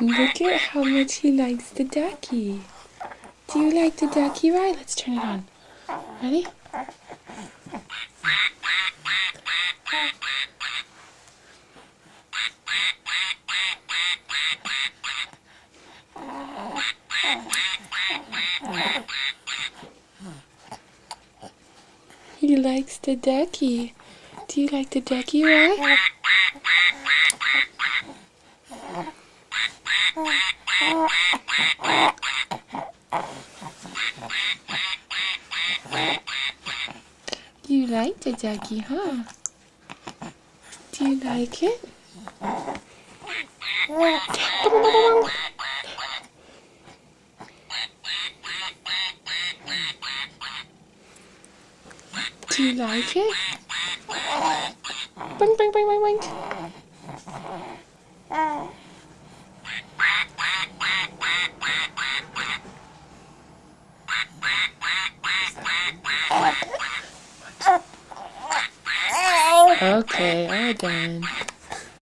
Look at how much he likes the ducky. Do you like the ducky, right? Let's turn it on. Ready? He likes the ducky. Do you like the ducky, right? You like the ducky, huh? Do you like it? Do you like it? Bang, bang, bang, bang, bang. Okay, all done.